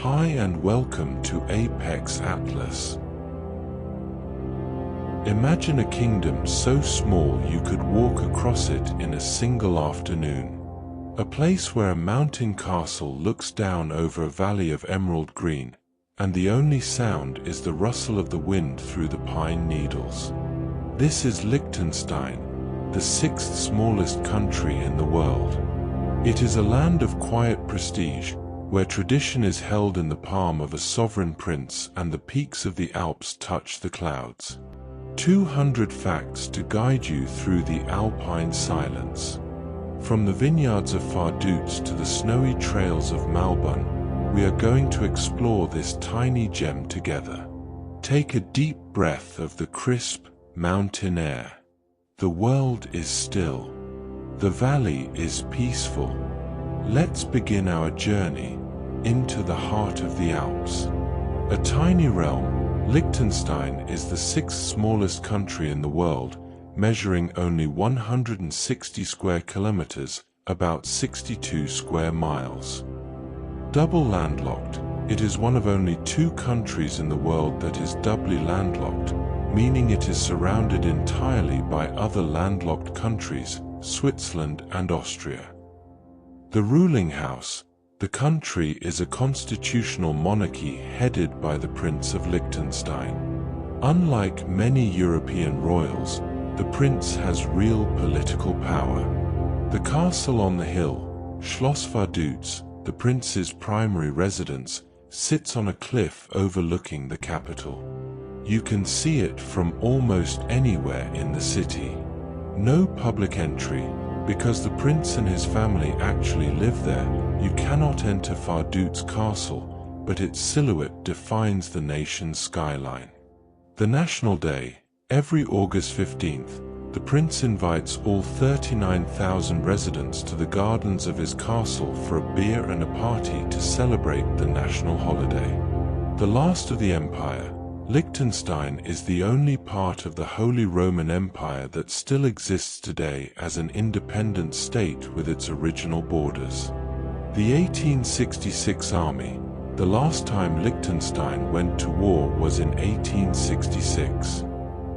Hi and welcome to Apex Atlas. Imagine a kingdom so small you could walk across it in a single afternoon. A place where a mountain castle looks down over a valley of emerald green, and the only sound is the rustle of the wind through the pine needles. This is Liechtenstein, the sixth smallest country in the world. It is a land of quiet prestige, where tradition is held in the palm of a sovereign prince and the peaks of the Alps touch the clouds. 200 facts to guide you through the alpine silence. From the vineyards of Vaduz to the snowy trails of Malbun, we are going to explore this tiny gem together. Take a deep breath of the crisp, mountain air. The world is still. The valley is peaceful. Let's begin our journey into the heart of the Alps. A tiny realm, Liechtenstein is the sixth smallest country in the world, measuring only 160 square kilometers, about 62 square miles. Double landlocked, it is one of only two countries in the world that is doubly landlocked, meaning it is surrounded entirely by other landlocked countries, Switzerland and Austria. The ruling house. The country is a constitutional monarchy headed by the Prince of Liechtenstein. Unlike many European royals, the prince has real political power. The castle on the hill, Schloss Vaduz, the prince's primary residence, sits on a cliff overlooking the capital. You can see it from almost anywhere in the city. No public entry, because the prince and his family actually live there. You cannot enter Vaduz Castle, but its silhouette defines the nation's skyline. The National Day, every August 15th, the prince invites all 39,000 residents to the gardens of his castle for a beer and a party to celebrate the national holiday. The last of the empire, Liechtenstein is the only part of the Holy Roman Empire that still exists today as an independent state with its original borders. The 1866 army, the last time Liechtenstein went to war was in 1866.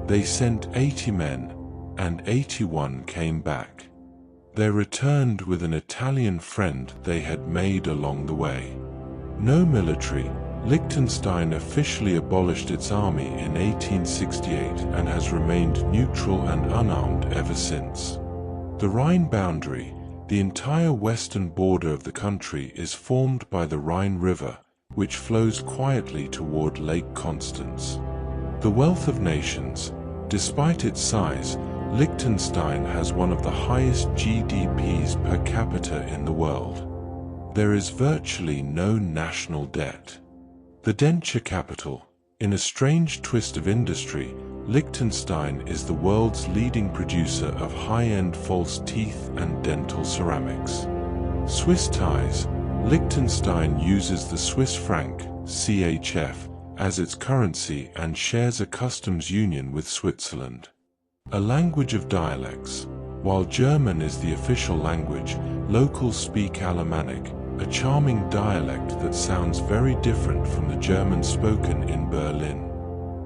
They sent 80 men, and 81 came back. They returned with an Italian friend they had made along the way. No military. Liechtenstein officially abolished its army in 1868 and has remained neutral and unarmed ever since. The Rhine boundary, the entire western border of the country, is formed by the Rhine River, which flows quietly toward Lake Constance. The wealth of nations. Despite its size, Liechtenstein has one of the highest GDPs per capita in the world. There is virtually no national debt. The denture capital. In a strange twist of industry, Liechtenstein is the world's leading producer of high-end false teeth and dental ceramics. Swiss ties. Liechtenstein uses the Swiss franc, CHF, as its currency and shares a customs union with Switzerland. A language of dialects. While German is the official language, locals speak Alemannic, a charming dialect that sounds very different from the German spoken in Berlin.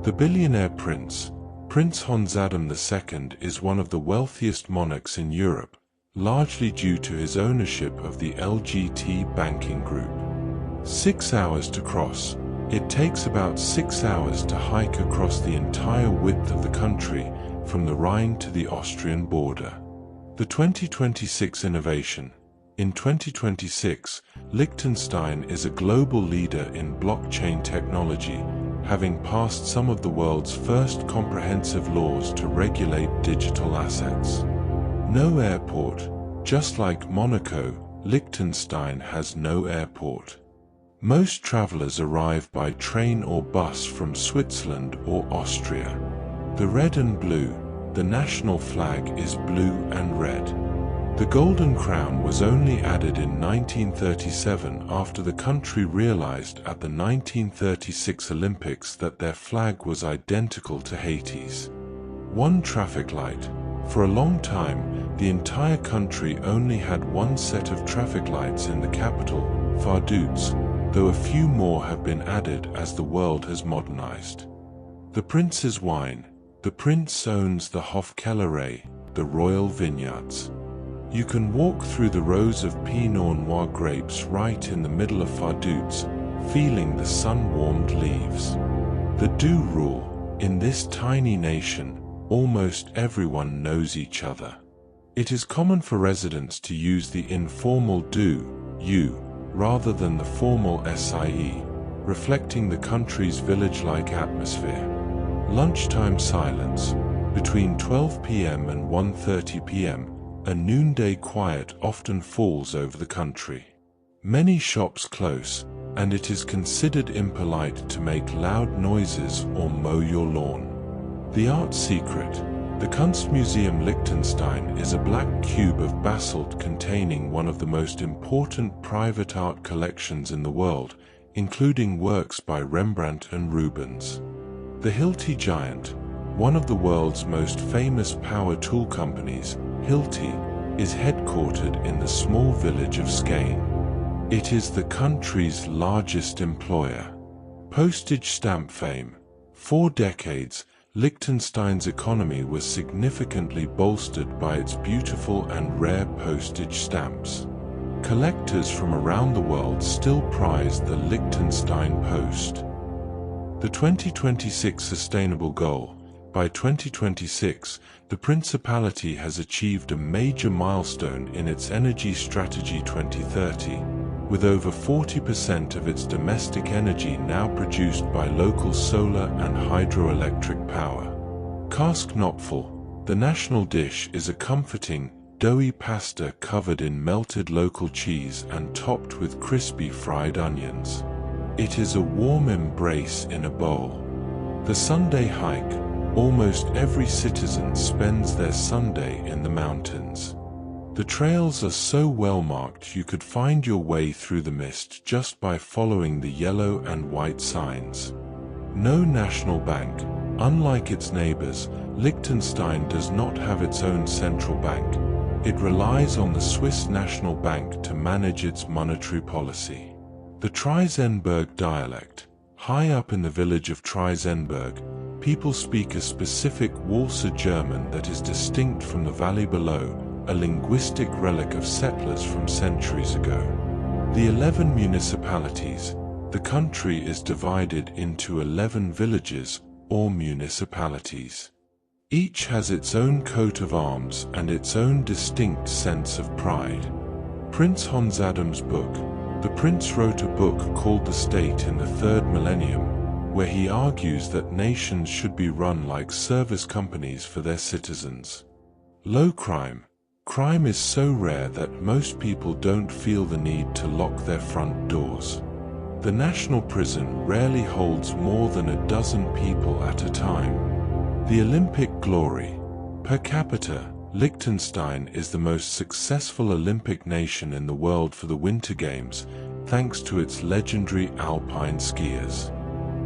The billionaire prince, Prince Honzadam II, is one of the wealthiest monarchs in Europe, largely due to his ownership of the LGT banking group. 6 hours to cross. It takes about 6 hours to hike across the entire width of the country, from the Rhine to the Austrian border. The 2026 innovation. In 2026, Liechtenstein is a global leader in blockchain technology, having passed some of the world's first comprehensive laws to regulate digital assets. No airport. Just like Monaco, Liechtenstein has no airport. Most travelers arrive by train or bus from Switzerland or Austria. The red and blue. The national flag is blue and red. The Golden Crown was only added in 1937 after the country realized at the 1936 Olympics that their flag was identical to Haiti's. One traffic light. For a long time, the entire country only had one set of traffic lights in the capital, Vaduz. though a few more have been added as the world has modernized. The Prince's Wine. The Prince owns the Hofkellerei, the royal vineyards. You can walk through the rows of Pinot Noir grapes right in the middle of Vaduz, feeling the sun-warmed leaves. The do rule. In this tiny nation, almost everyone knows each other. It is common for residents to use the informal do, you, rather than the formal sie, reflecting the country's village-like atmosphere. Lunchtime silence. Between 12 p.m. and 1:30 p.m., a noonday quiet often falls over the country. Many shops close, and it is considered impolite to make loud noises or mow your lawn. The art secret. The Kunstmuseum Liechtenstein is a black cube of basalt containing one of the most important private art collections in the world, including works by Rembrandt and Rubens. The Hilti Giant, one of the world's most famous power tool companies, Hilti, is headquartered in the small village of Skane. It is the country's largest employer. Postage stamp fame. For decades, Liechtenstein's economy was significantly bolstered by its beautiful and rare postage stamps. Collectors from around the world still prize the Liechtenstein Post. The 2026 Sustainable Goal. By 2026, the Principality has achieved a major milestone in its Energy Strategy 2030, with over 40% of its domestic energy now produced by local solar and hydroelectric power. Kassknopfel, the national dish, is a comforting, doughy pasta covered in melted local cheese and topped with crispy fried onions. It is a warm embrace in a bowl. The Sunday hike. Almost every citizen spends their Sunday in the mountains. The trails are so well marked you could find your way through the mist just by following the yellow and white signs. No national bank. Unlike its neighbors, Liechtenstein does not have its own central bank. It relies on the Swiss National Bank to manage its monetary policy. The Triesenberg dialect. High up in the village of Triesenberg, people speak a specific Walser German that is distinct from the valley below, a linguistic relic of settlers from centuries ago. The 11 municipalities. The country is divided into 11 villages, or municipalities. Each has its own coat of arms and its own distinct sense of pride. Prince Hans Adam's book. The prince wrote a book called The State in the Third Millennium, where he argues that nations should be run like service companies for their citizens. Low crime. Crime is so rare that most people don't feel the need to lock their front doors. The national prison rarely holds more than a dozen people at a time. The Olympic glory. Per capita, Liechtenstein is the most successful Olympic nation in the world for the Winter Games, thanks to its legendary alpine skiers.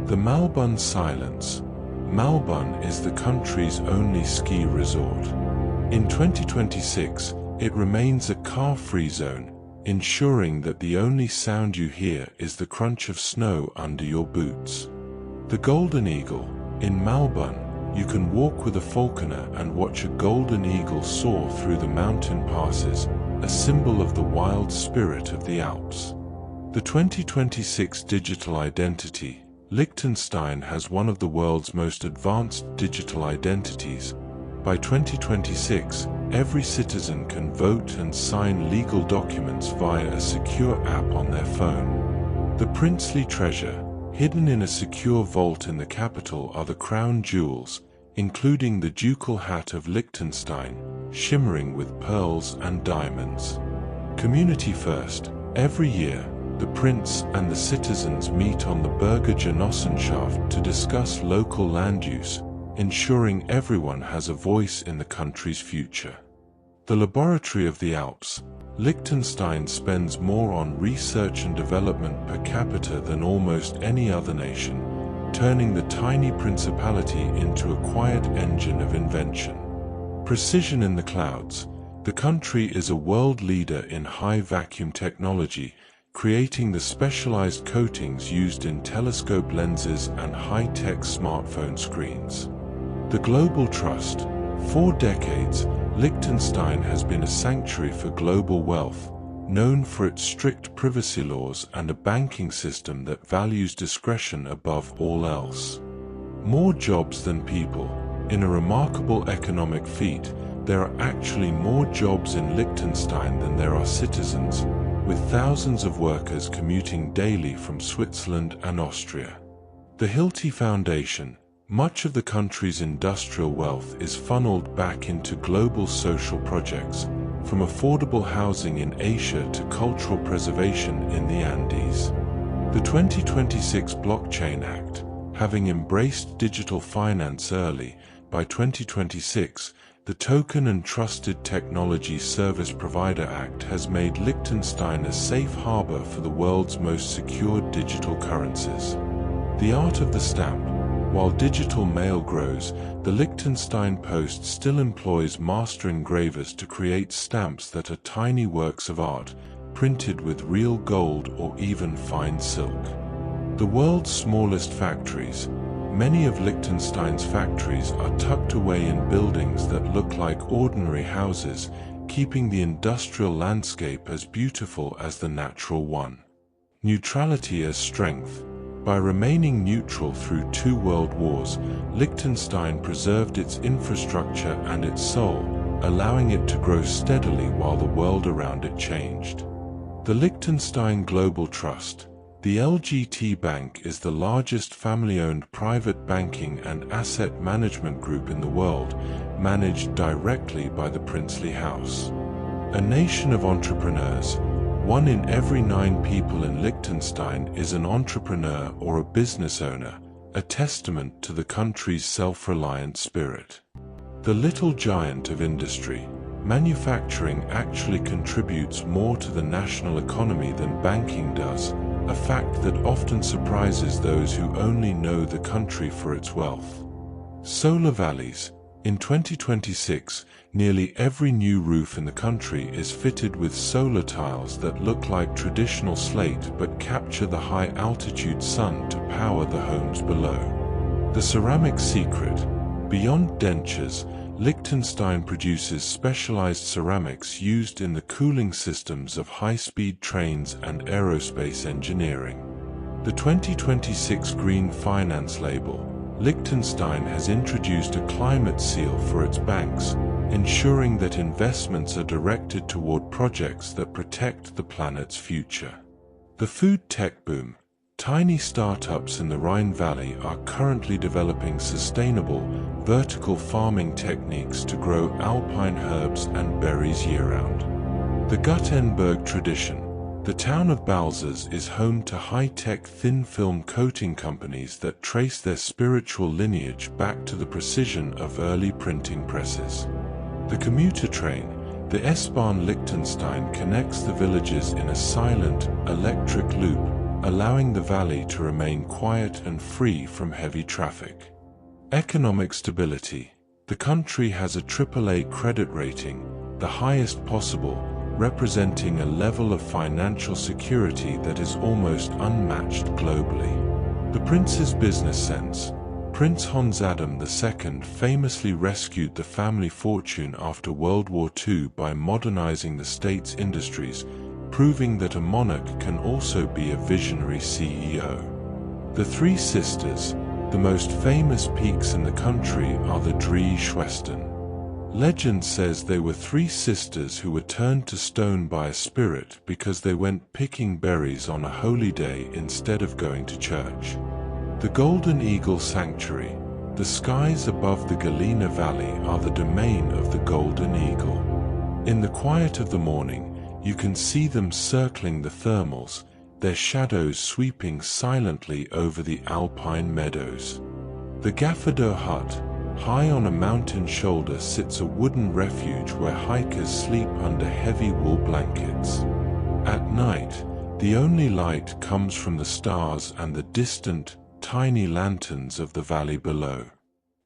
The Malbun silence. Malbun is the country's only ski resort. In 2026, it remains a car-free zone, ensuring that the only sound you hear is the crunch of snow under your boots. The Golden Eagle. In Malbun, you can walk with a falconer and watch a golden eagle soar through the mountain passes, a symbol of the wild spirit of the Alps. The 2026 digital identity. Liechtenstein has one of the world's most advanced digital identities. By 2026, every citizen can vote and sign legal documents via a secure app on their phone. The princely treasure. Hidden in a secure vault in the capital are the crown jewels, including the ducal hat of Liechtenstein, shimmering with pearls and diamonds. Community first. Every year, the prince and the citizens meet on the Bürgergenossenschaft to discuss local land use, ensuring everyone has a voice in the country's future. The laboratory of the Alps. Liechtenstein spends more on research and development per capita than almost any other nation, turning the tiny principality into a quiet engine of invention. Precision in the clouds. The country is a world leader in high vacuum technology, creating the specialized coatings used in telescope lenses and high-tech smartphone screens. The Global Trust. For decades, Liechtenstein has been a sanctuary for global wealth, known for its strict privacy laws and a banking system that values discretion above all else. More jobs than people. In a remarkable economic feat, there are actually more jobs in Liechtenstein than there are citizens, with thousands of workers commuting daily from Switzerland and Austria. The Hilti Foundation. Much of the country's industrial wealth is funneled back into global social projects, from affordable housing in Asia to cultural preservation in the Andes. The 2026 Blockchain Act, having embraced digital finance early, by 2026, the Token and Trusted Technology Service Provider Act has made Liechtenstein a safe harbor for the world's most secure digital currencies. The art of the stamp. While digital mail grows, the Liechtenstein Post still employs master engravers to create stamps that are tiny works of art, printed with real gold or even fine silk. The world's smallest factories. Many of Liechtenstein's factories are tucked away in buildings that look like ordinary houses, keeping the industrial landscape as beautiful as the natural one. Neutrality as strength. By remaining neutral through 2 world wars, Liechtenstein preserved its infrastructure and its soul, allowing it to grow steadily while the world around it changed. The Liechtenstein Global Trust. The LGT Bank is the largest family-owned private banking and asset management group in the world, managed directly by the princely house. A nation of entrepreneurs. 1 in every 9 people in Liechtenstein is an entrepreneur or a business owner, a testament to the country's self-reliant spirit. The little giant of industry. Manufacturing actually contributes more to the national economy than banking does, a fact that often surprises those who only know the country for its wealth. Solar valleys. In 2026, nearly every new roof in the country is fitted with solar tiles that look like traditional slate but capture the high-altitude sun to power the homes below. The ceramic secret. Beyond dentures, Liechtenstein produces specialized ceramics used in the cooling systems of high-speed trains and aerospace engineering. The 2026 Green Finance label. Liechtenstein has introduced a climate seal for its banks, ensuring that investments are directed toward projects that protect the planet's future. The food tech boom. Tiny startups in the Rhine Valley are currently developing sustainable, vertical farming techniques to grow alpine herbs and berries year-round. The Gutenberg tradition. The town of Balzers is home to high-tech thin-film coating companies that trace their spiritual lineage back to the precision of early printing presses. The commuter train. The S-Bahn Liechtenstein connects the villages in a silent, electric loop, allowing the valley to remain quiet and free from heavy traffic. Economic stability. The country has a AAA credit rating, the highest possible, representing a level of financial security that is almost unmatched globally. The prince's business sense. Prince Hans Adam II famously rescued the family fortune after World War II by modernizing the state's industries, proving that a monarch can also be a visionary CEO. The Three Sisters. The most famous peaks in the country are the Drei Schwestern. Legend says they were 3 sisters who were turned to stone by a spirit because they went picking berries on a holy day instead of going to church. The Golden Eagle Sanctuary. The skies above the Galena Valley are the domain of the Golden Eagle. In the quiet of the morning, you can see them circling the thermals, their shadows sweeping silently over the alpine meadows. The Gafferdoe Hut. High on a mountain shoulder sits a wooden refuge where hikers sleep under heavy wool blankets. At night, the only light comes from the stars and the distant, tiny lanterns of the valley below.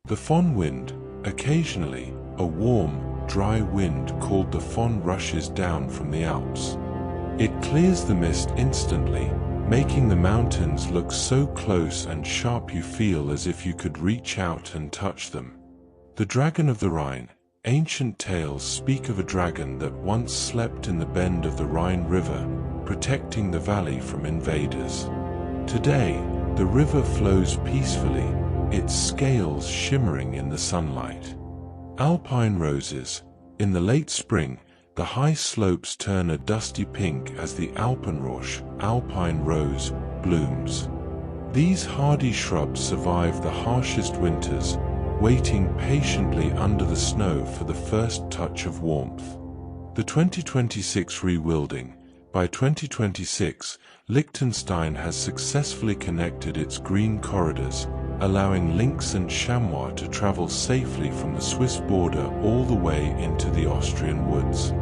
The Föhn wind. Occasionally, a warm, dry wind called the Föhn rushes down from the Alps. It clears the mist instantly, making the mountains look so close and sharp you feel as if you could reach out and touch them. The Dragon of the Rhine. Ancient tales speak of a dragon that once slept in the bend of the Rhine River, protecting the valley from invaders. Today, the river flows peacefully, its scales shimmering in the sunlight. Alpine roses. In the late spring, the high slopes turn a dusty pink as the Alpenrosch, alpine rose, blooms. These hardy shrubs survive the harshest winters, waiting patiently under the snow for the first touch of warmth. The 2026 rewilding. By 2026, Liechtenstein has successfully connected its green corridors, allowing lynx and chamois to travel safely from the Swiss border all the way into the Austrian woods.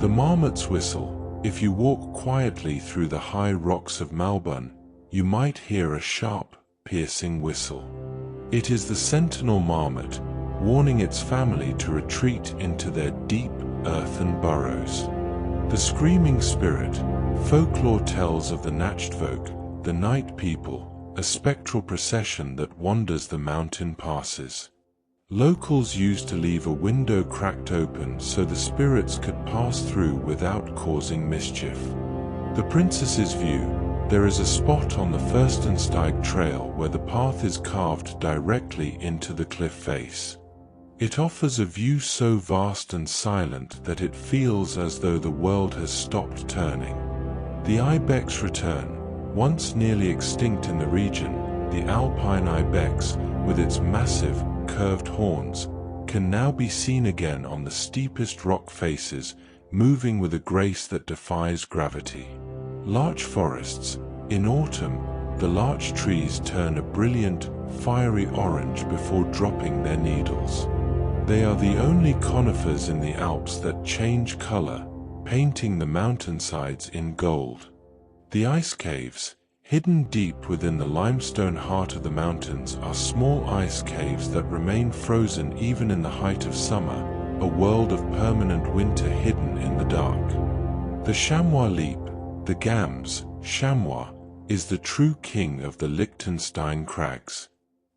The marmot's whistle. If you walk quietly through the high rocks of Malbun, you might hear a sharp, piercing whistle. It is the sentinel marmot, warning its family to retreat into their deep, earthen burrows. The screaming spirit. Folklore tells of the Nachtvolk, the night people, a spectral procession that wanders the mountain passes. Locals used to leave a window cracked open so the spirits could pass through without causing mischief. The Princess's View. There is a spot on the Fürstensteig Trail where the path is carved directly into the cliff face. It offers a view so vast and silent that it feels as though the world has stopped turning. The ibex return. Once nearly extinct in the region, the alpine ibex, with its massive, curved horns, can now be seen again on the steepest rock faces, moving with a grace that defies gravity. Larch forests. In autumn, the larch trees turn a brilliant, fiery orange before dropping their needles. They are the only conifers in the Alps that change color, painting the mountainsides in gold. The ice caves. Hidden deep within the limestone heart of the mountains are small ice caves that remain frozen even in the height of summer, a world of permanent winter hidden in the dark. The chamois leap. The Gams, chamois, is the true king of the Liechtenstein crags.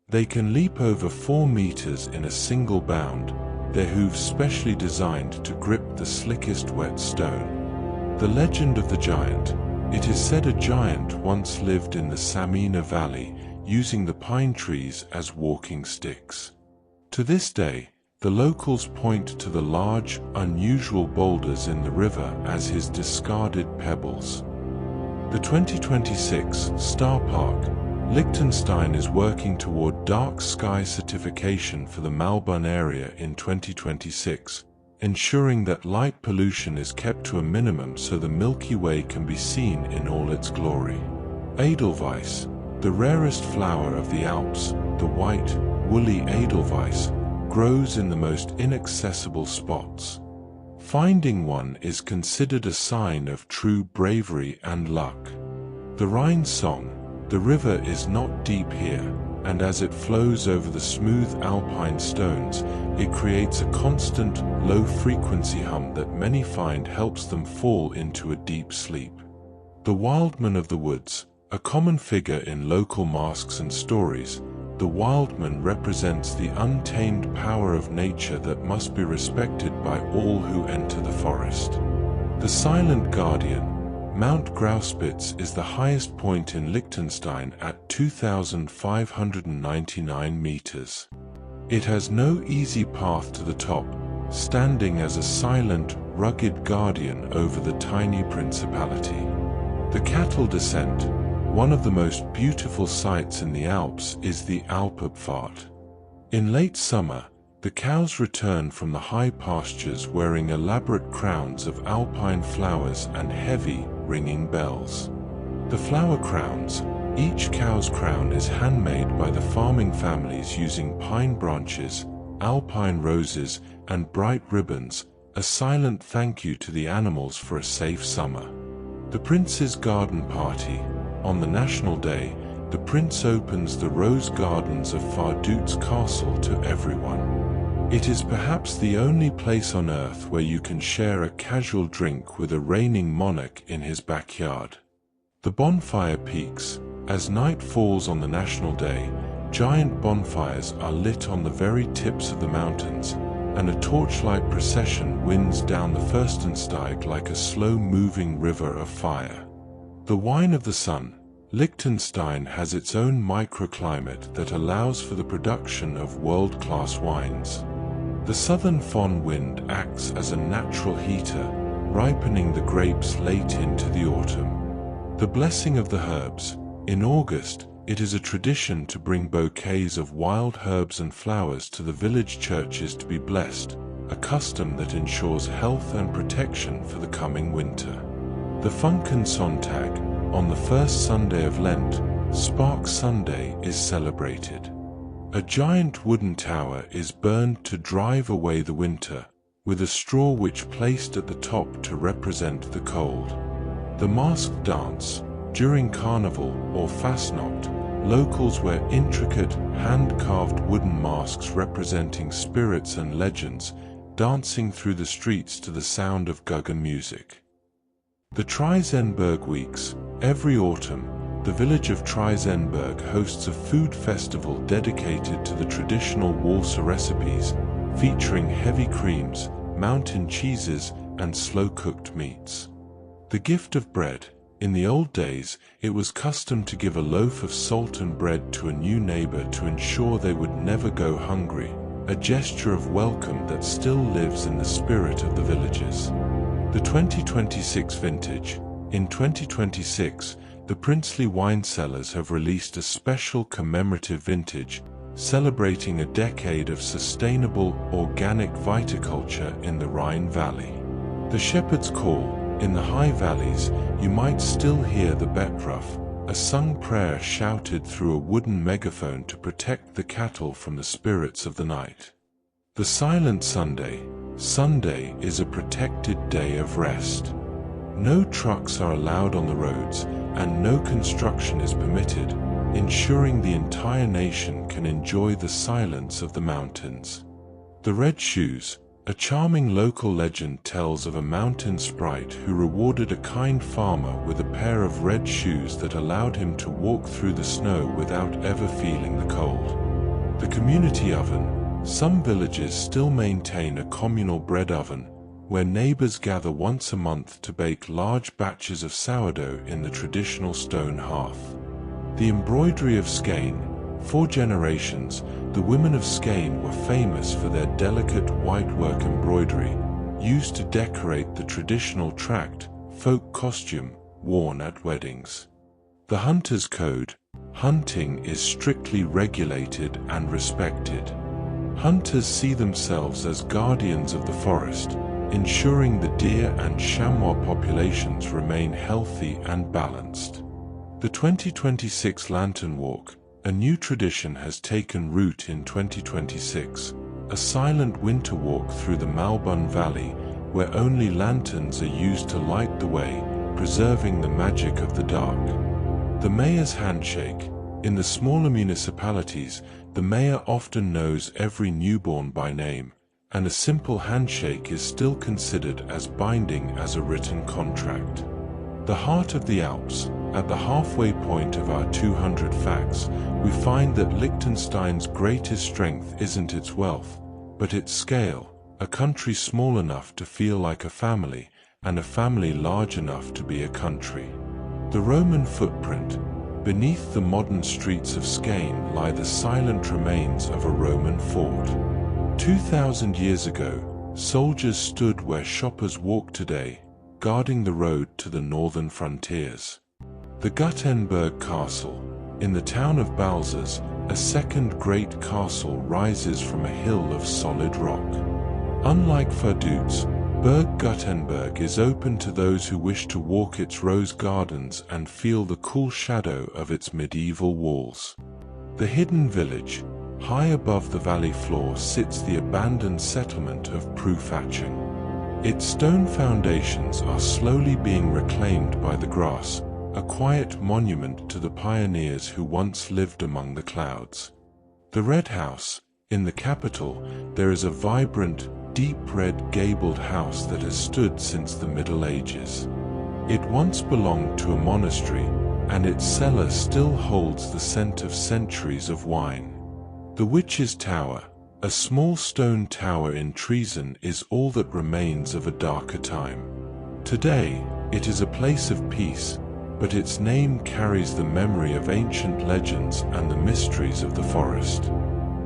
They can leap over 4 meters in a single bound, their hooves specially designed to grip the slickest wet stone. The legend of the giant. It is said a giant once lived in the Samina Valley, using the pine trees as walking sticks. To this day, the locals point to the large, unusual boulders in the river as his discarded pebbles. The 2026 Star Park. Liechtenstein is working toward dark sky certification for the Malbun area in 2026, ensuring that light pollution is kept to a minimum so the Milky Way can be seen in all its glory. Edelweiss. The rarest flower of the Alps, the white, woolly Edelweiss, grows in the most inaccessible spots. Finding one is considered a sign of true bravery and luck. The Rhine Song. The river is not deep here, and as it flows over the smooth alpine stones, it creates a constant, low-frequency hum that many find helps them fall into a deep sleep. The Wildman of the Woods. A common figure in local masks and stories, the Wildman represents the untamed power of nature that must be respected by all who enter the forest. The Silent Guardian. Mount Grauspitz is the highest point in Liechtenstein at 2,599 meters. It has no easy path to the top, standing as a silent, rugged guardian over the tiny principality. The Cattle Descent. One of the most beautiful sights in the Alps is the Alpabfahrt. In late summer, the cows return from the high pastures wearing elaborate crowns of alpine flowers and heavy, ringing bells. The flower crowns. Each cow's crown is handmade by the farming families using pine branches, alpine roses, and bright ribbons, a silent thank you to the animals for a safe summer. The Prince's Garden Party. On the National Day, the Prince opens the rose gardens of Fardut's castle to everyone. It is perhaps the only place on earth where you can share a casual drink with a reigning monarch in his backyard. The bonfire peaks. As night falls on the national day, giant bonfires are lit on the very tips of the mountains, and a torchlight procession winds down the Fürstensteig like a slow-moving river of fire. The wine of the sun, Liechtenstein has its own microclimate that allows for the production of world-class wines. The southern Föhn wind acts as a natural heater, ripening the grapes late into the autumn. The blessing of the herbs. In August, it is a tradition to bring bouquets of wild herbs and flowers to the village churches to be blessed, a custom that ensures health and protection for the coming winter. The Funkensonntag, on the first Sunday of Lent, Spark Sunday, is celebrated. A giant wooden tower is burned to drive away the winter, with a straw witch placed at the top to represent the cold. The masked dance. During Carnival or Fastnacht, locals wear intricate, hand-carved wooden masks representing spirits and legends, dancing through the streets to the sound of Guggen music. The Trisenberg Weeks. Every autumn, the village of Trisenberg hosts a food festival dedicated to the traditional Walser recipes, featuring heavy creams, mountain cheeses, and slow-cooked meats. The gift of bread. In the old days, it was custom to give a loaf of salt and bread to a new neighbor to ensure they would never go hungry, a gesture of welcome that still lives in the spirit of the villagers. The 2026 vintage. In 2026, the princely wine cellars have released a special commemorative vintage, celebrating a decade of sustainable, organic viticulture in the Rhine Valley. The Shepherd's Call. In the high valleys, you might still hear the Betruf, a sung prayer shouted through a wooden megaphone to protect the cattle from the spirits of the night. The Silent Sunday. Sunday is a protected day of rest. No trucks are allowed on the roads, and no construction is permitted, ensuring the entire nation can enjoy the silence of the mountains. The Red Shoes. A charming local legend tells of a mountain sprite who rewarded a kind farmer with a pair of red shoes that allowed him to walk through the snow without ever feeling the cold. The community oven. Some villages still maintain a communal bread oven, where neighbors gather once a month to bake large batches of sourdough in the traditional stone hearth. The embroidery of Skane. For generations, the women of Skane were famous for their delicate whitework embroidery, used to decorate the traditional tract, folk costume, worn at weddings. The Hunter's Code. Hunting is strictly regulated and respected. Hunters see themselves as guardians of the forest, ensuring the deer and chamois populations remain healthy and balanced. The 2026 Lantern Walk. A new tradition has taken root in 2026, a silent winter walk through the Malbun Valley, where only lanterns are used to light the way, preserving the magic of the dark. The Mayor's Handshake. In the smaller municipalities, the mayor often knows every newborn by name, and a simple handshake is still considered as binding as a written contract. The Heart of the Alps. At the halfway point of our 200 facts, we find that Liechtenstein's greatest strength isn't its wealth, but its scale, a country small enough to feel like a family, and a family large enough to be a country. The Roman footprint. Beneath the modern streets of Skane lie the silent remains of a Roman fort. 2,000 years ago, soldiers stood where shoppers walk today, guarding the road to the northern frontiers. The Gutenberg Castle. In the town of Balzers, a second great castle rises from a hill of solid rock. Unlike Verdutz, Berg Gutenberg is open to those who wish to walk its rose gardens and feel the cool shadow of its medieval walls. The Hidden Village. High above the valley floor sits the abandoned settlement of Prüfatching. Its stone foundations are slowly being reclaimed by the grass, a quiet monument to the pioneers who once lived among the clouds. The Red House. In the capital, there is a vibrant, deep red gabled house that has stood since the Middle Ages. It once belonged to a monastery, and its cellar still holds the scent of centuries of wine. The Witch's Tower, a small stone tower in Treason, is all that remains of a darker time. Today, it is a place of peace, but its name carries the memory of ancient legends and the mysteries of the forest.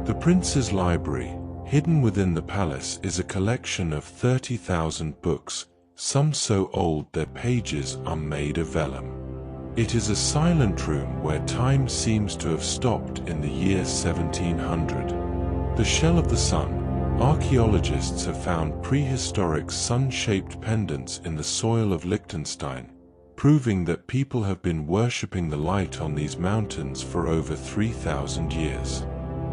The Prince's Library, hidden within the palace, is a collection of 30,000 books, some so old their pages are made of vellum. It is a silent room where time seems to have stopped in the year 1700. The shell of the sun. Archaeologists have found prehistoric sun-shaped pendants in the soil of Liechtenstein, proving that people have been worshipping the light on these mountains for over 3,000 years.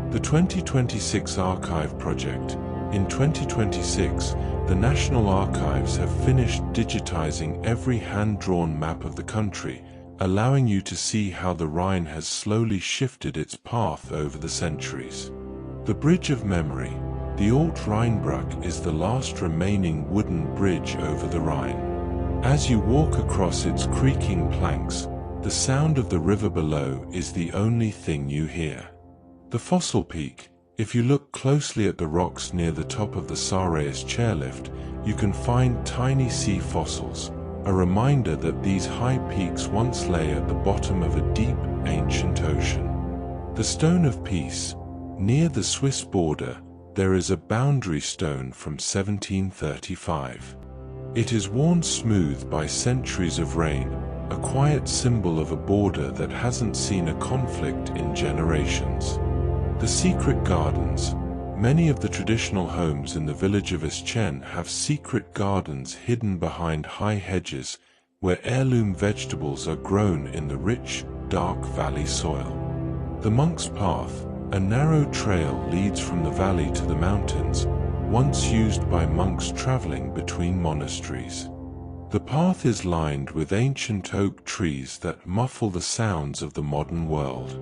The 2026 Archive Project. In 2026, the National Archives have finished digitizing every hand-drawn map of the country, allowing you to see how the Rhine has slowly shifted its path over the centuries. The Bridge of Memory. The Alt-Rheinbrücke is the last remaining wooden bridge over the Rhine. As you walk across its creaking planks, the sound of the river below is the only thing you hear. The Fossil Peak. If you look closely at the rocks near the top of the Saarreis chairlift, you can find tiny sea fossils, a reminder that these high peaks once lay at the bottom of a deep, ancient ocean. The Stone of Peace. Near the Swiss border, there is a boundary stone from 1735. It is worn smooth by centuries of rain, a quiet symbol of a border that hasn't seen a conflict in generations. The Secret Gardens. Many of the traditional homes in the village of Ischchen have secret gardens hidden behind high hedges, where heirloom vegetables are grown in the rich, dark valley soil. The Monk's Path. A narrow trail leads from the valley to the mountains, once used by monks traveling between monasteries. The path is lined with ancient oak trees that muffle the sounds of the modern world.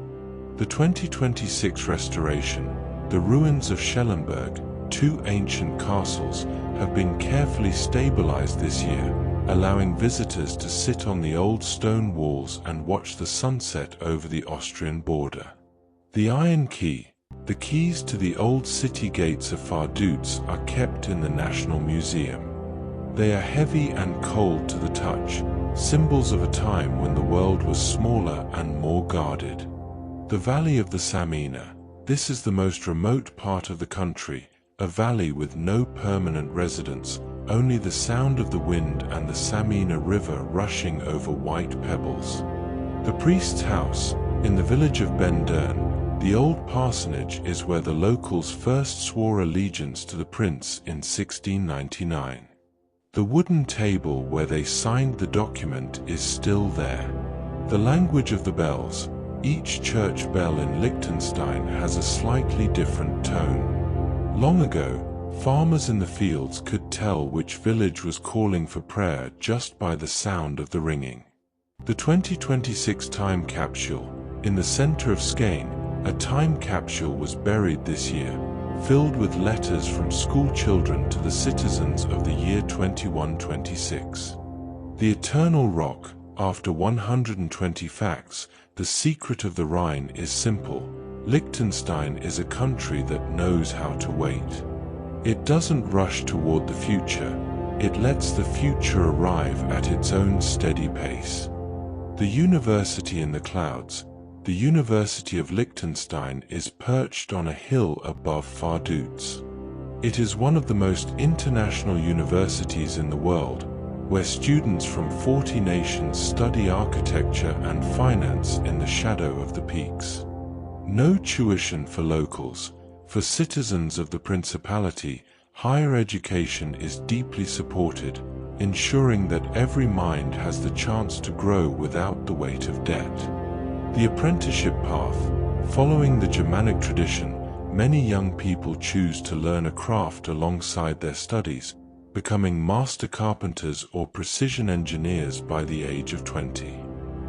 The 2026 restoration. The ruins of Schellenberg, two ancient castles, have been carefully stabilized this year, allowing visitors to sit on the old stone walls and watch the sunset over the Austrian border. The Iron Key. The keys to the old city gates of Vaduz are kept in the National Museum. They are heavy and cold to the touch, symbols of a time when the world was smaller and more guarded. The Valley of the Samina. This is the most remote part of the country, a valley with no permanent residents, only the sound of the wind and the Samina River rushing over white pebbles. The Priest's House. In the village of Ben-Dern, the old parsonage is where the locals first swore allegiance to the prince in 1699. The wooden table where they signed the document is still there. The language of the bells. Each church bell in Liechtenstein has a slightly different tone. Long ago, farmers in the fields could tell which village was calling for prayer just by the sound of the ringing. The 2026 time capsule. In the center of Skane, a time capsule was buried this year, filled with letters from school children to the citizens of the year 2126. The Eternal Rock. After 120 facts, the secret of the Rhine is simple. Liechtenstein is a country that knows how to wait. It doesn't rush toward the future, it lets the future arrive at its own steady pace. The University in the Clouds. The University of Liechtenstein is perched on a hill above Vaduz. It is one of the most international universities in the world, where students from 40 nations study architecture and finance in the shadow of the peaks. No tuition for locals. For citizens of the Principality, higher education is deeply supported, ensuring that every mind has the chance to grow without the weight of debt. The apprenticeship path. Following the Germanic tradition, many young people choose to learn a craft alongside their studies, becoming master carpenters or precision engineers by the age of 20.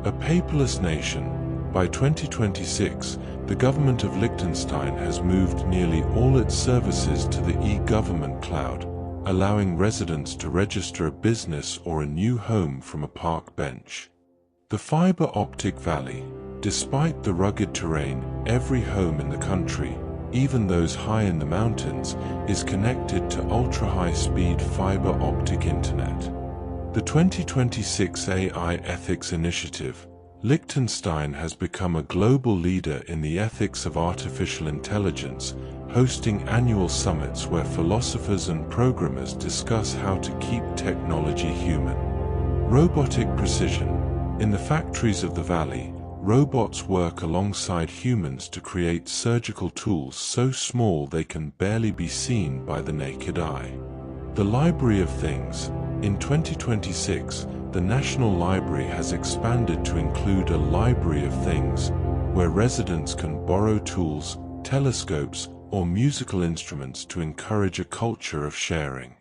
A paperless nation. By 2026, The government of Liechtenstein has moved nearly all its services to the e-government cloud, allowing residents to register a business or a new home from a park bench. The fiber optic valley. Despite the rugged terrain, every home in the country, even those high in the mountains, is connected to ultra-high-speed fiber optic internet. The 2026 AI Ethics Initiative. Liechtenstein has become a global leader in the ethics of artificial intelligence, hosting annual summits where philosophers and programmers discuss how to keep technology human. Robotic precision. In the factories of the valley, robots work alongside humans to create surgical tools so small they can barely be seen by the naked eye. The Library of Things. In 2026, the National Library has expanded to include a Library of Things, where residents can borrow tools, telescopes, or musical instruments to encourage a culture of sharing.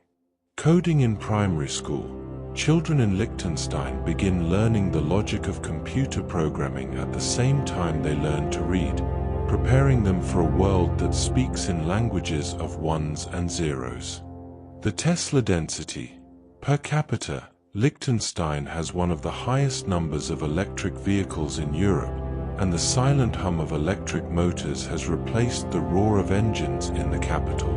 Coding in primary school. Children in Liechtenstein begin learning the logic of computer programming at the same time they learn to read, preparing them for a world that speaks in languages of ones and zeros. The Tesla density. Per capita, Liechtenstein has one of the highest numbers of electric vehicles in Europe, and the silent hum of electric motors has replaced the roar of engines in the capital.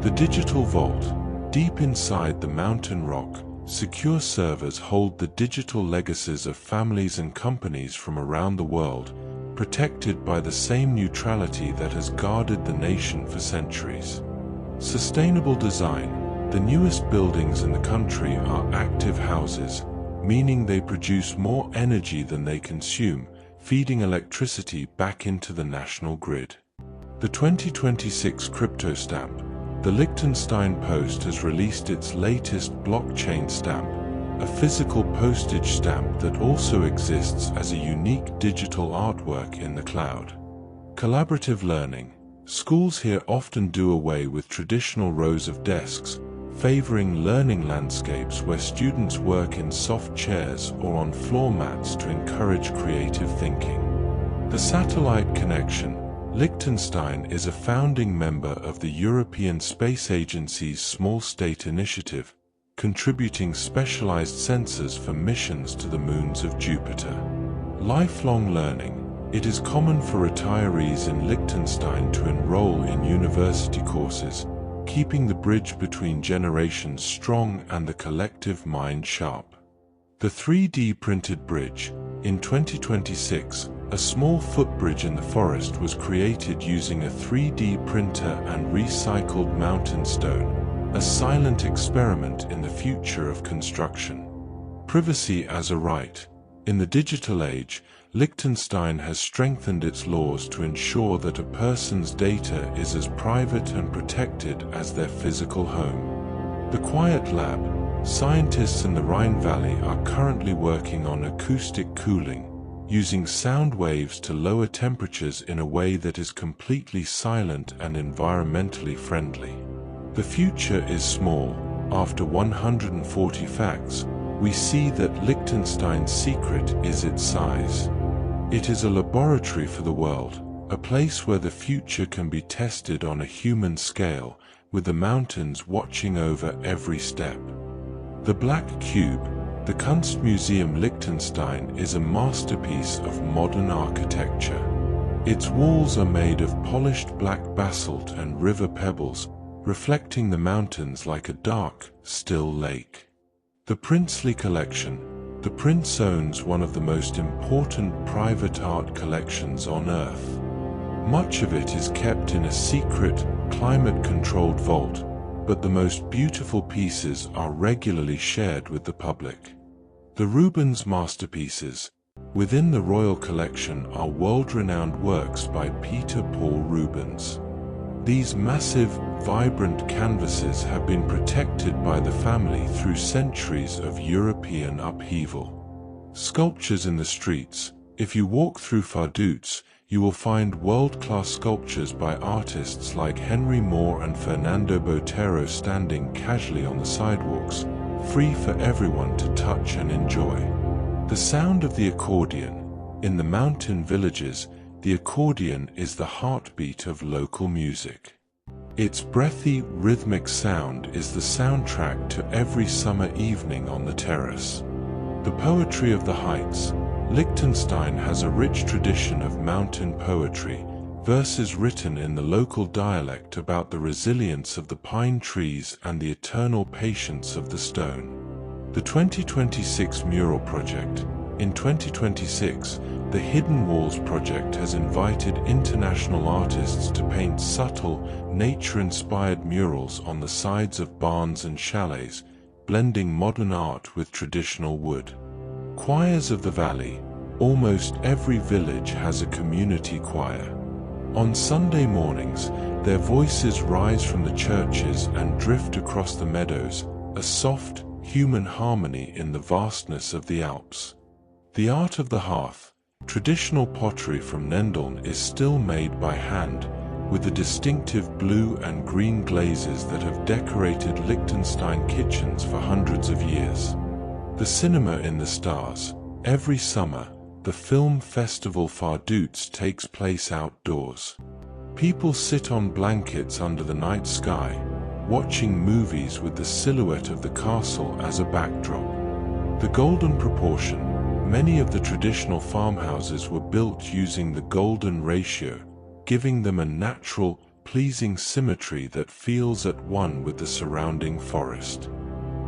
The digital vault. Deep inside the mountain rock, secure servers hold the digital legacies of families and companies from around the world, protected by the same neutrality that has guarded the nation for centuries. Sustainable design. The newest buildings in the country are active houses, meaning they produce more energy than they consume, feeding electricity back into the national grid. The 2026 crypto stamp. The Liechtenstein Post has released its latest blockchain stamp, a physical postage stamp that also exists as a unique digital artwork in the cloud. Collaborative learning. Schools here often do away with traditional rows of desks, favoring learning landscapes where students work in soft chairs or on floor mats to encourage creative thinking. The satellite connection. Liechtenstein is a founding member of the European Space Agency's Small State Initiative, contributing specialized sensors for missions to the moons of Jupiter. Lifelong learning. It is common for retirees in Liechtenstein to enroll in university courses, keeping the bridge between generations strong and the collective mind sharp. The 3D printed bridge. In 2026, a small footbridge in the forest was created using a 3D printer and recycled mountain stone, a silent experiment in the future of construction. Privacy as a right. In the digital age, Liechtenstein has strengthened its laws to ensure that a person's data is as private and protected as their physical home. The Quiet Lab. Scientists in the Rhine Valley are currently working on acoustic cooling, using sound waves to lower temperatures in a way that is completely silent and environmentally friendly. The future is small. After 140 facts, we see that Liechtenstein's secret is its size. It is a laboratory for the world, a place where the future can be tested on a human scale, with the mountains watching over every step. The Black Cube. The Kunstmuseum Liechtenstein is a masterpiece of modern architecture. Its walls are made of polished black basalt and river pebbles, reflecting the mountains like a dark, still lake. The Princely Collection. The Prince owns one of the most important private art collections on Earth. Much of it is kept in a secret, climate-controlled vault, but the most beautiful pieces are regularly shared with the public. The Rubens masterpieces. Within the Royal Collection are world-renowned works by Peter Paul Rubens. These massive, vibrant canvases have been protected by the family through centuries of European upheaval. Sculptures in the streets. If you walk through Vaduz, you will find world-class sculptures by artists like Henry Moore and Fernando Botero standing casually on the sidewalks, free for everyone to touch and enjoy. The sound of the accordion. In the mountain villages, the accordion is the heartbeat of local music. Its breathy, rhythmic sound is the soundtrack to every summer evening on the terrace. The poetry of the heights. Liechtenstein has a rich tradition of mountain poetry, verses written in the local dialect about the resilience of the pine trees and the eternal patience of the stone. The 2026 mural project. In 2026, the Hidden Walls project has invited international artists to paint subtle, nature-inspired murals on the sides of barns and chalets, blending modern art with traditional wood. Choirs of the Valley. Almost every village has a community choir. On Sunday mornings, their voices rise from the churches and drift across the meadows, a soft, human harmony in the vastness of the Alps. The art of the hearth. Traditional pottery from Nendeln is still made by hand, with the distinctive blue and green glazes that have decorated Liechtenstein kitchens for hundreds of years. The cinema in the stars. Every summer, the film festival Vaduz takes place outdoors. People sit on blankets under the night sky, watching movies with the silhouette of the castle as a backdrop. The golden proportion. Many of the traditional farmhouses were built using the golden ratio, giving them a natural, pleasing symmetry that feels at one with the surrounding forest.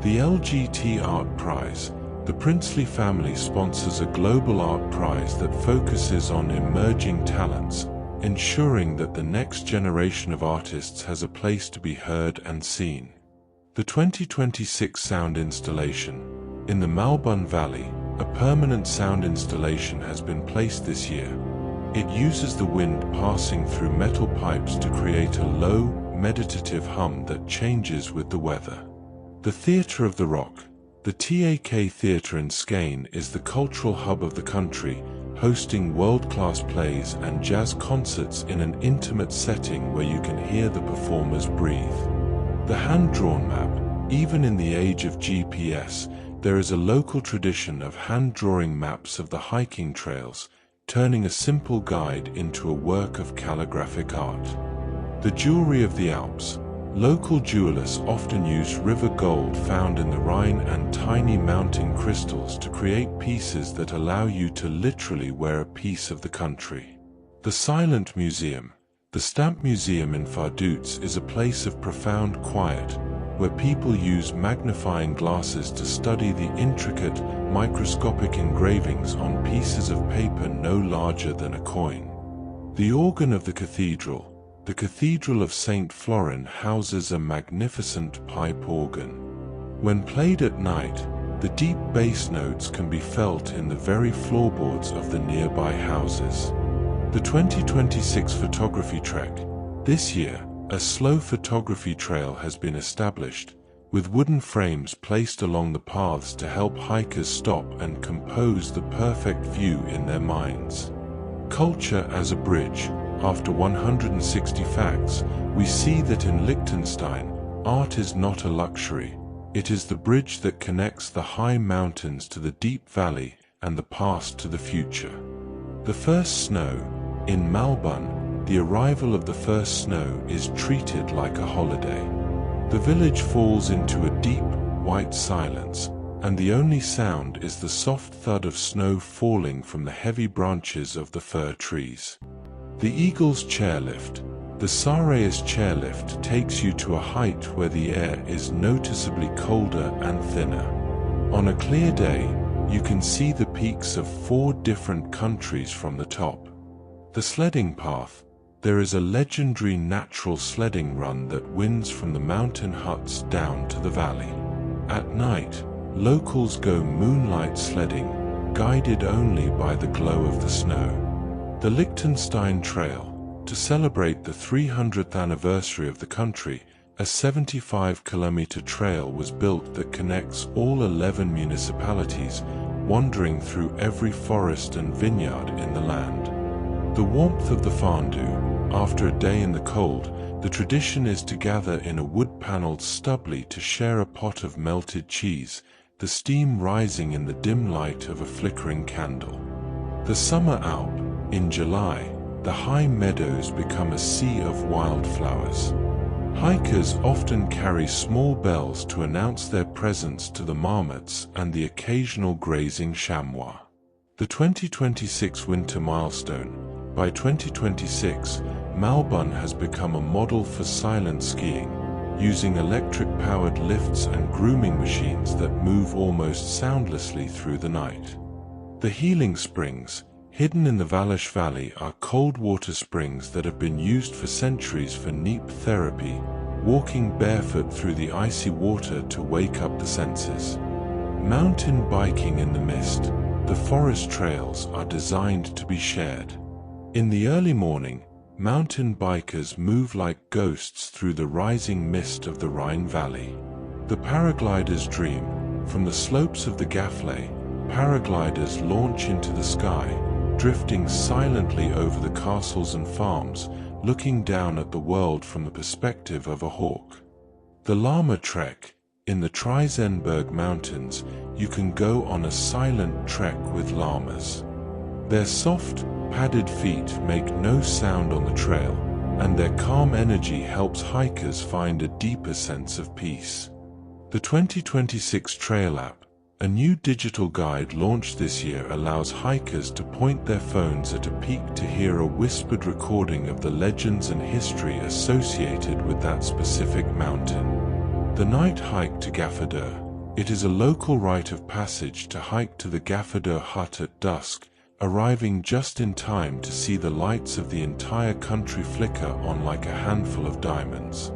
The LGT Art Prize. The princely family sponsors a global art prize that focuses on emerging talents, ensuring that the next generation of artists has a place to be heard and seen. The 2026 sound installation. In the Malbun Valley, a permanent sound installation has been placed this year. It uses the wind passing through metal pipes to create a low, meditative hum that changes with the weather. The Theatre of the Rock. The TAK Theatre in Skane is the cultural hub of the country, hosting world-class plays and jazz concerts in an intimate setting where you can hear the performers breathe. The hand-drawn map. Even in the age of GPS, there is a local tradition of hand-drawing maps of the hiking trails, turning a simple guide into a work of calligraphic art. The jewelry of the Alps. Local jewelers often use river gold found in the Rhine and tiny mountain crystals to create pieces that allow you to literally wear a piece of the country. The Silent Museum. The Stamp Museum in Vaduz is a place of profound quiet, where people use magnifying glasses to study the intricate, microscopic engravings on pieces of paper no larger than a coin. The organ of the cathedral. The Cathedral of St. Florin houses a magnificent pipe organ. When played at night, the deep bass notes can be felt in the very floorboards of the nearby houses. The 2026 Photography Trek. This year, a slow photography trail has been established, with wooden frames placed along the paths to help hikers stop and compose the perfect view in their minds. Culture as a bridge. After 160 facts, we see that in Liechtenstein, art is not a luxury. It is the bridge that connects the high mountains to the deep valley and the past to the future. The first snow. In Malbun, the arrival of the first snow is treated like a holiday. The village falls into a deep, white silence, and the only sound is the soft thud of snow falling from the heavy branches of the fir trees. The Eagle's Chairlift. The Sareas chairlift takes you to a height where the air is noticeably colder and thinner. On a clear day, you can see the peaks of 4 different countries from the top. The Sledding Path. There is a legendary natural sledding run that winds from the mountain huts down to the valley. At night, locals go moonlight sledding, guided only by the glow of the snow. The Liechtenstein Trail. To celebrate the 300th anniversary of the country, a 75-kilometer trail was built that connects all 11 municipalities, wandering through every forest and vineyard in the land. The warmth of the fondue. After a day in the cold, the tradition is to gather in a wood-paneled stubbly to share a pot of melted cheese, the steam rising in the dim light of a flickering candle. The Summer Alp. In July, the high meadows become a sea of wildflowers. Hikers often carry small bells to announce their presence to the marmots and the occasional grazing chamois. The 2026 winter milestone. By 2026, Malbun has become a model for silent skiing, using electric-powered lifts and grooming machines that move almost soundlessly through the night. The healing springs, hidden in the Rhine Valley, are cold water springs that have been used for centuries for NEEP therapy, walking barefoot through the icy water to wake up the senses. Mountain biking in the mist. The forest trails are designed to be shared. In the early morning, mountain bikers move like ghosts through the rising mist of the Rhine Valley. The paraglider's dream. From the slopes of the Gafle, paragliders launch into the sky, drifting silently over the castles and farms, looking down at the world from the perspective of a hawk. The Llama Trek. In the Triesenberg Mountains, you can go on a silent trek with llamas. Their soft, padded feet make no sound on the trail, and their calm energy helps hikers find a deeper sense of peace. The 2026 Trail app, a new digital guide launched this year, allows hikers to point their phones at a peak to hear a whispered recording of the legends and history associated with that specific mountain. The night hike to Gafferder. It is a local rite of passage to hike to the Gafferder hut at dusk, arriving just in time to see the lights of the entire country flicker on like a handful of diamonds.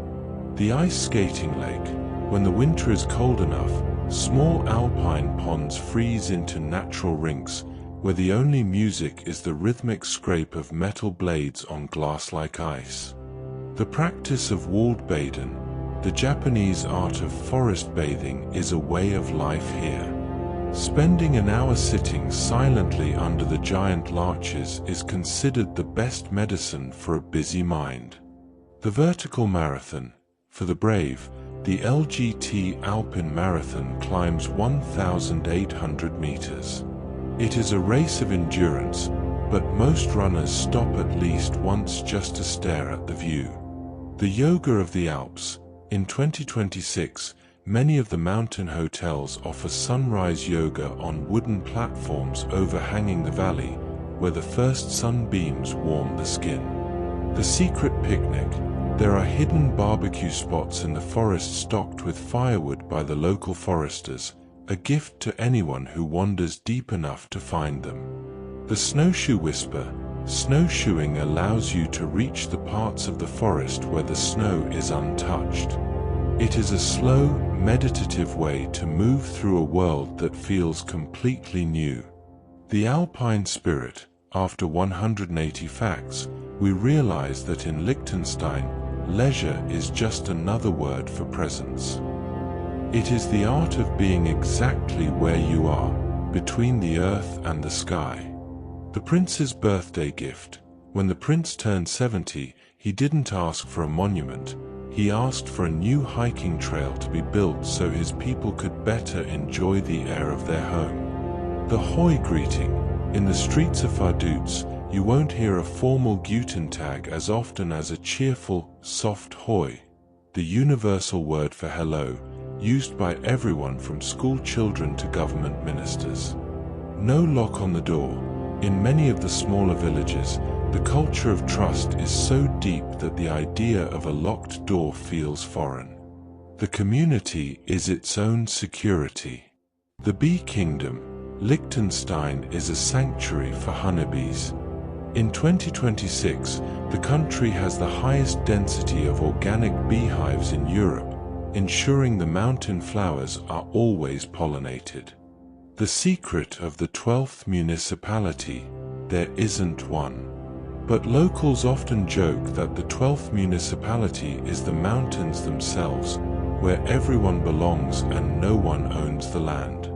The ice skating lake. When the winter is cold enough, small alpine ponds freeze into natural rinks, where the only music is the rhythmic scrape of metal blades on glass like ice. The practice of Waldbaden. The Japanese art of forest bathing is a way of life here. Spending an hour sitting silently under the giant larches is considered the best medicine for a busy mind. The vertical marathon. For the brave, the LGT Alpine Marathon climbs 1,800 meters. It is a race of endurance, but most runners stop at least once just to stare at the view. The Yoga of the Alps. In 2026, many of the mountain hotels offer sunrise yoga on wooden platforms overhanging the valley, where the first sunbeams warm the skin. The secret picnic. There are hidden barbecue spots in the forest stocked with firewood by the local foresters, a gift to anyone who wanders deep enough to find them. The snowshoe whisper. Snowshoeing allows you to reach the parts of the forest where the snow is untouched. It is a slow, meditative way to move through a world that feels completely new. The alpine spirit. After 180 facts, we realize that in Liechtenstein, leisure is just another word for presence. It is the art of being exactly where you are, between the earth and the sky. The prince's birthday gift. When the prince turned 70, he didn't ask for a monument. He asked for a new hiking trail to be built so his people could better enjoy the air of their home. The Hoi greeting. In the streets of Vaduz, you won't hear a formal Guten Tag as often as a cheerful, soft hoi, the universal word for hello, used by everyone from school children to government ministers. No lock on the door. In many of the smaller villages, the culture of trust is so deep that the idea of a locked door feels foreign. The community is its own security. The Bee Kingdom. Liechtenstein is a sanctuary for honeybees. In 2026, the country has the highest density of organic beehives in Europe, ensuring the mountain flowers are always pollinated. The secret of the 12th municipality. There isn't one. But locals often joke that the 12th municipality is the mountains themselves, where everyone belongs and no one owns the land.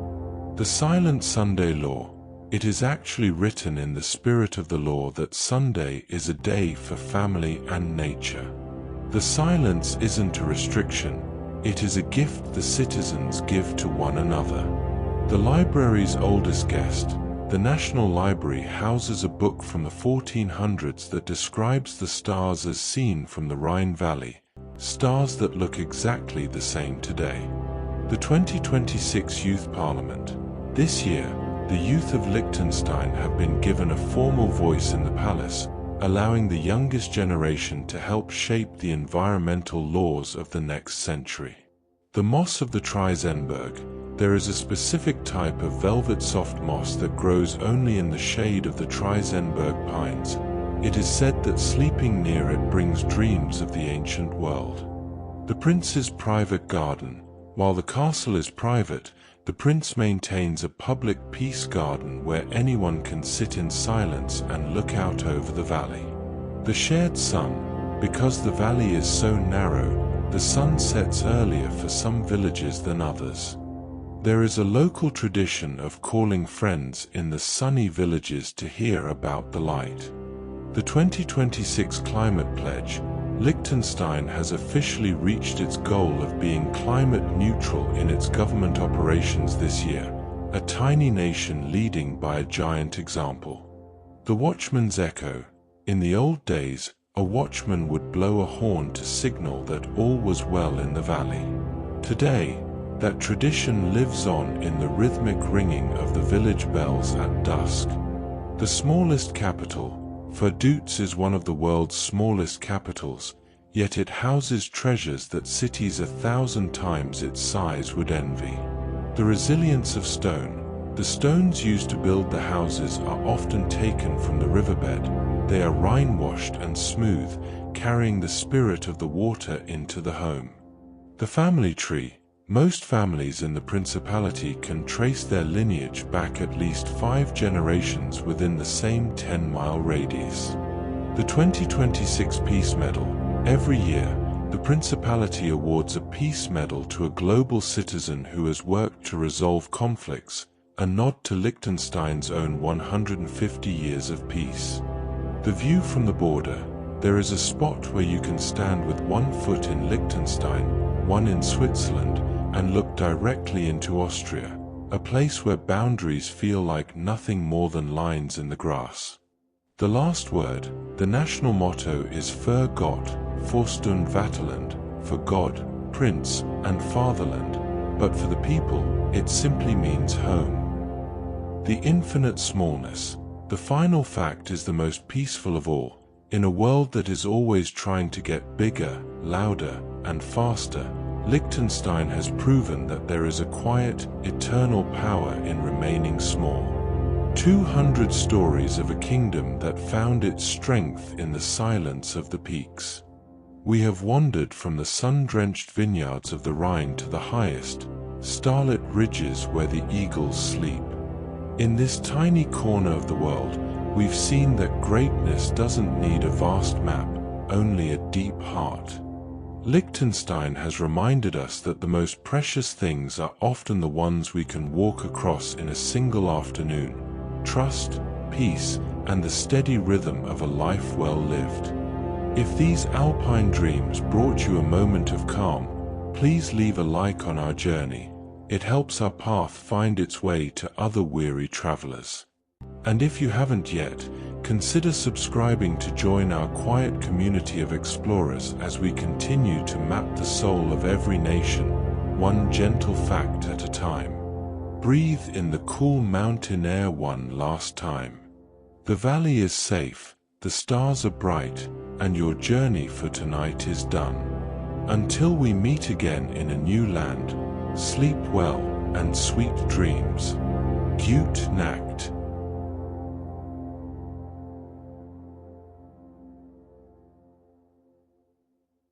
The Silent Sunday Law. It is actually written in the spirit of the law that Sunday is a day for family and nature. The silence isn't a restriction, it is a gift the citizens give to one another. The library's oldest guest. the National Library houses a book from the 1400s that describes the stars as seen from the Rhine Valley, stars that look exactly the same today. The 2026 Youth Parliament. This year, the youth of Liechtenstein have been given a formal voice in the palace, allowing the youngest generation to help shape the environmental laws of the next century. The moss of the Trisenberg. There is a specific type of velvet soft moss that grows only in the shade of the Trisenberg pines. It is said that sleeping near it brings dreams of the ancient world. The prince's private garden. While the castle is private, the prince maintains a public peace garden where anyone can sit in silence and look out over the valley. The shared sun. Because the valley is so narrow, the sun sets earlier for some villages than others. There is a local tradition of calling friends in the sunny villages to hear about the light. The 2026 Climate Pledge. Liechtenstein has officially reached its goal of being climate neutral in its government operations this year, a tiny nation leading by a giant example. The watchman's echo. In the old days, a watchman would blow a horn to signal that all was well in the valley. Today, that tradition lives on in the rhythmic ringing of the village bells at dusk. The smallest capital. Vaduz is one of the world's smallest capitals, yet it houses treasures that cities 1,000 times its size would envy. The resilience of stone. The stones used to build the houses are often taken from the riverbed. They are Rhine-washed and smooth, carrying the spirit of the water into the home. The family tree. Most families in the principality can trace their lineage back at least 5 generations within the same 10-mile radius. The 2026 Peace Medal. Every year, the principality awards a peace medal to a global citizen who has worked to resolve conflicts, a nod to Liechtenstein's own 150 years of peace. The view from the border. There is a spot where you can stand with one foot in Liechtenstein, one in Switzerland, and look directly into Austria, a place where boundaries feel like nothing more than lines in the grass. The last word. The national motto is Für Gott, Fürst und Vaterland, for God, Prince, and Fatherland, but for the people, it simply means home. The infinite smallness. The final fact is the most peaceful of all. In a world that is always trying to get bigger, louder, and faster, Liechtenstein has proven that there is a quiet, eternal power in remaining small. 200 stories of a kingdom that found its strength in the silence of the peaks. We have wandered from the sun-drenched vineyards of the Rhine to the highest, starlit ridges where the eagles sleep. In this tiny corner of the world, we've seen that greatness doesn't need a vast map, only a deep heart. Liechtenstein has reminded us that the most precious things are often the ones we can walk across in a single afternoon. Trust, peace, and the steady rhythm of a life well lived. If these alpine dreams brought you a moment of calm, please leave a like on our journey. It helps our path find its way to other weary travelers. And if you haven't yet, consider subscribing to join our quiet community of explorers as we continue to map the soul of every nation, one gentle fact at a time. Breathe in the cool mountain air one last time. The valley is safe, the stars are bright, and your journey for tonight is done. Until we meet again in a new land, sleep well and sweet dreams. Gute Nacht.